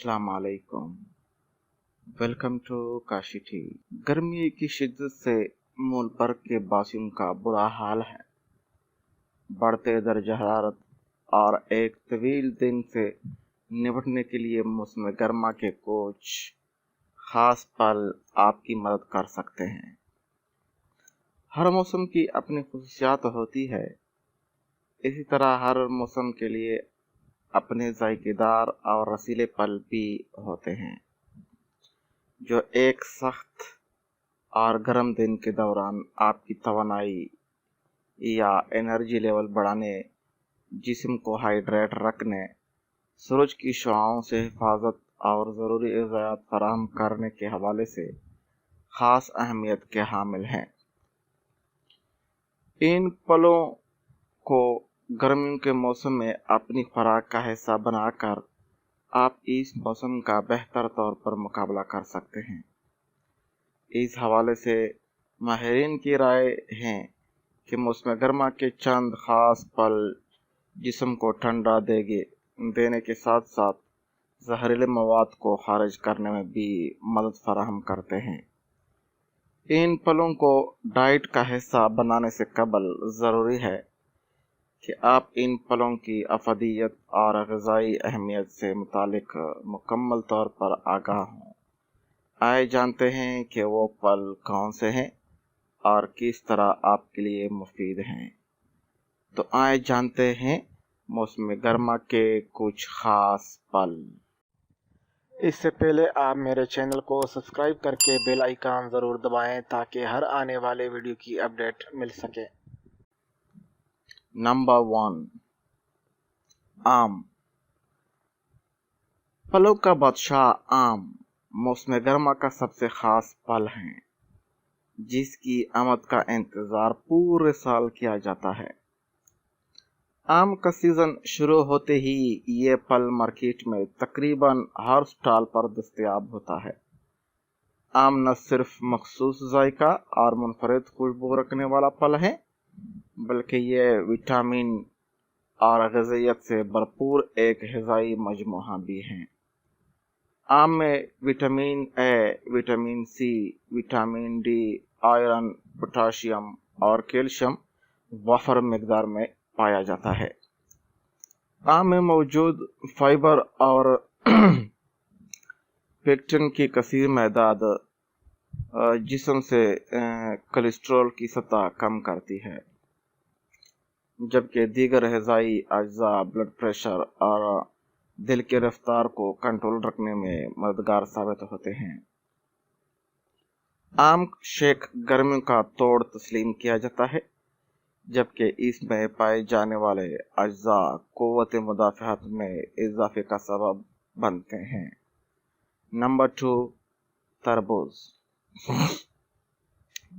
अस्सलाम वालेकुम। Welcome to Kashi T. गर्मी की शिद्दत से मूल वर्ग के बासियों का बुरा हाल है। बढ़ते दर्जा हरारत और एक तवील दिन से निपटने के लिए मौसम गर्मा के कुछ खास पल आपकी मदद कर सकते हैं। हर मौसम की अपनी खुसूसियात होती है, इसी तरह हर मौसम के लिए अपने जायकेदार और रसीले पल भी होते हैं जो एक सख्त और गर्म दिन के दौरान आपकी तवानाई या एनर्जी लेवल बढ़ाने, जिस्म को हाइड्रेट रखने, सूरज की शुआओं से हिफाजत और ज़रूरी ग़िज़ात फराहम करने के हवाले से ख़ास अहमियत के हामिल हैं। इन पलों को गर्मियों के मौसम में अपनी खुराक का हिस्सा बनाकर आप इस मौसम का बेहतर तौर पर मुकाबला कर सकते हैं। इस हवाले से माहिरीन की राय है कि मौसम गर्मा के चंद ख़ास पल जिस्म को ठंडा देने के साथ साथ जहरीले मवाद को खारिज करने में भी मदद फराहम करते हैं। इन पलों को डाइट का हिस्सा बनाने से कबल ज़रूरी है कि आप इन पलों की अफादियत और ग़िज़ाई अहमियत से मुतालिक मुकम्मल तौर पर आगाह हों। आइए जानते हैं कि वो पल कौन से हैं और किस तरह आपके लिए मुफीद हैं। तो आइए जानते हैं मौसम गर्मा के कुछ ख़ास पल। इससे पहले आप मेरे चैनल को सब्सक्राइब करके बेल आइकन ज़रूर दबाएं ताकि हर आने वाले वीडियो की अपडेट मिल सके। नंबर 1, आम। फलों का बादशाह आम मौसम गर्मा का सबसे ख़ास पल है, जिसकी आमद का इंतज़ार पूरे साल किया जाता है। आम का सीज़न शुरू होते ही ये फल मार्केट में तकरीबन हर स्टॉल पर दस्तयाब होता है। आम न सिर्फ मखसूस जायका और मुनफरिद खुशबू रखने वाला फल है, बल्कि ये विटामिन और ग़िज़ाइयत से भरपूर एक ग़िज़ाई मजमूआ भी है। आम में vitamin A, vitamin C, vitamin D, iron, potassium और कैल्शियम वाफर मिकदार में पाया जाता है। आम में मौजूद फाइबर और पेक्टिन की कसीर मकदार जिस्म से कोलेस्ट्रॉल की सतह कम करती है, जबकि दीगर ग़िज़ाई अज्जा ब्लड प्रेशर और दिल की रफ्तार को कंट्रोल रखने में मददगार साबित होते हैं। आम शेक गर्मियों का तोड़ तस्लीम किया जाता है, जबकि इसमें पाए जाने वाले अज्जा क़ुव्वत मुदाफ़अत में इजाफे का सबब बनते हैं। नंबर 2, तरबूज।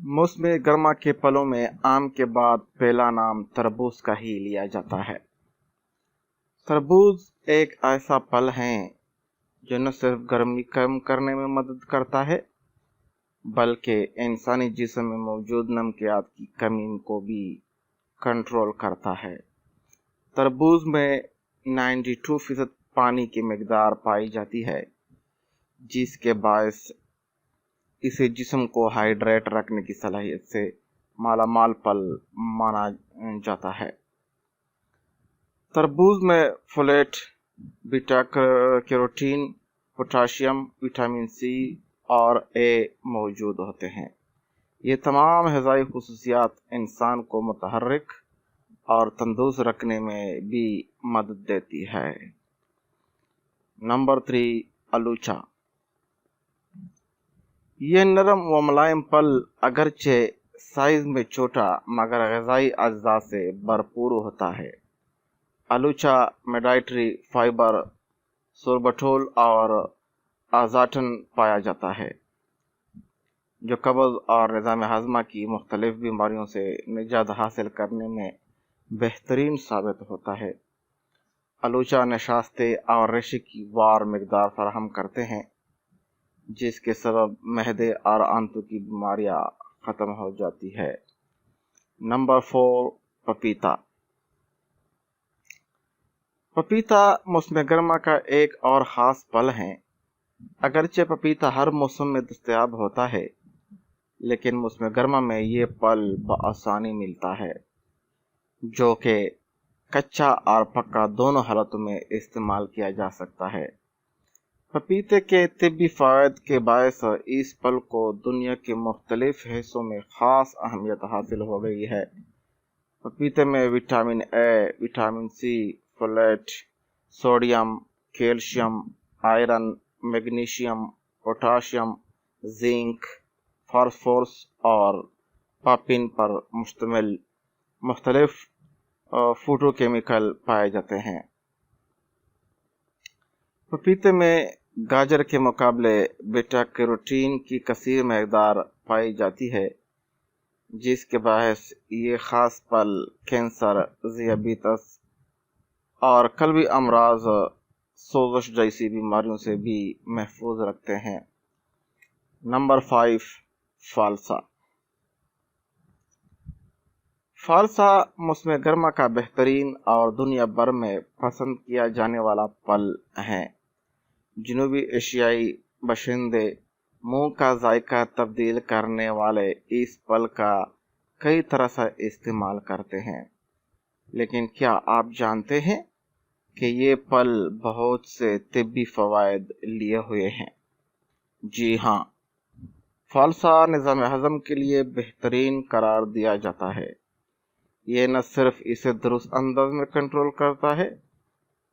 मौसम गर्मा के पलों में आम के बाद पहला नाम तरबूज का ही लिया जाता है। तरबूज एक ऐसा फल है जो न सिर्फ गर्मी कम करने में मदद करता है, बल्कि इंसानी जिस्म में मौजूद नमकियात की कमी को भी कंट्रोल करता है। तरबूज में 92% पानी की मिकदार पाई जाती है, जिसके बायस इसे जिस्म को हाइड्रेट रखने की सलाहियत से मालामाल फल माना जाता है। तरबूज में folate, beta carotene, potassium, vitamin C और ए मौजूद होते हैं। ये तमाम ग़िज़ाई खुसूसियात इंसान को मुतहर्रिक और तंदुरुस्त रखने में भी मदद देती है। नंबर 3, आलूचा। ये नरम व मुलायम फल अगरचे साइज में छोटा मगर ग़िज़ाई अज्जा से भरपूर होता है। आलूचा में डाइटरी फाइबर, सोरबटोल और आज़ाटन पाया जाता है, जो कब्ज़ और निज़ाम हाज़मा की मुख्तलिफ बीमारियों से निजात हासिल करने में बेहतरीन साबित होता है। आलूचा नशास्ते और रेशे की वार मिकदार फराहम करते हैं, जिसके सबब महदे और आंतों की बीमारियां ख़त्म हो जाती है। नंबर 4, पपीता। पपीता मौसम गर्मा का एक और ख़ास फल है। अगरचे पपीता हर मौसम में दस्तयाब होता है, लेकिन मौसम गर्मा में ये फल बआसानी मिलता है, जो कि कच्चा और पक्का दोनों हालतों में इस्तेमाल किया जा सकता है। पपीते के तिब्बी फ़वाइद के बायस इस फल को दुनिया के मुख्तलिफ हिस्सों में ख़ास अहमियत हासिल हो गई है। पपीते में vitamin A, vitamin C, folate, sodium, calcium, iron, magnesium, potassium, zinc, phosphorus और पापिन पर मुश्तमिल मुख्तलिफ फोटोकेमिकल पाए जाते हैं। पपीते में गाजर के मुकाबले बीटा कैरोटीन की कसीर मकदार पाई जाती है, जिसके बायस ये ख़ास फल कैंसर, ज़ियाबीतस और कल्बी अमराज, सोजश जैसी बीमारियों से भी महफूज रखते हैं। नंबर 5, फालसा। फालसा मौसम गर्मा का बेहतरीन और दुनिया भर में पसंद किया जाने वाला फल है। जनूबी एशियाई बाशिंदे मुंह का जायका तब्दील करने वाले इस फल का कई तरह से इस्तेमाल करते हैं, लेकिन क्या आप जानते हैं कि ये फल बहुत से तिब्बी फ़वाइद लिए हुए हैं? जी हाँ, फालसा निज़ाम हज़म के लिए बेहतरीन करार दिया जाता है। ये न सिर्फ इसे दुरुस्त अंदाज में कंट्रोल करता है,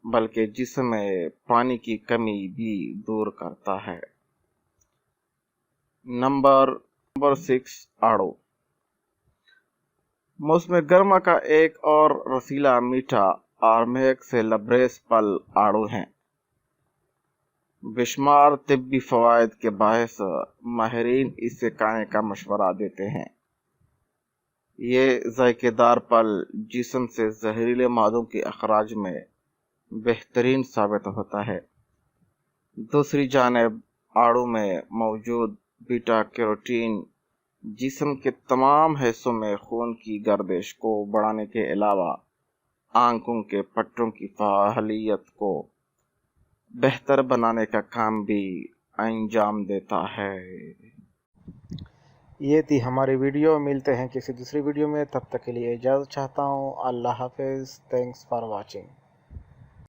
बल्कि जिस्म में पानी की कमी भी दूर करता है। नंबर 6, आड़ू। मौसम गर्मा का एक और रसीला, मीठा और महक से लबरेज फल आड़ू हैं। बेशुमार तिब्बी फ़वाइद के बायस माहिरीन इसे खाने का मशवरा देते हैं। ये जायकेदार फल जिस्म से जहरीले मादों के अखराज में बेहतरीन साबित होता है। दूसरी जानिब आड़ू में मौजूद बीटा कैरोटीन जिस्म के तमाम हिस्सों में खून की गर्दिश को बढ़ाने के अलावा आंखों के पट्टों की फ़ालियत को बेहतर बनाने का काम भी अंजाम देता है। ये थी हमारी वीडियो। मिलते हैं किसी दूसरी वीडियो में, तब तक के लिए इजाज़त चाहता हूँ। अल्लाह हाफिज़। Thanks for watching.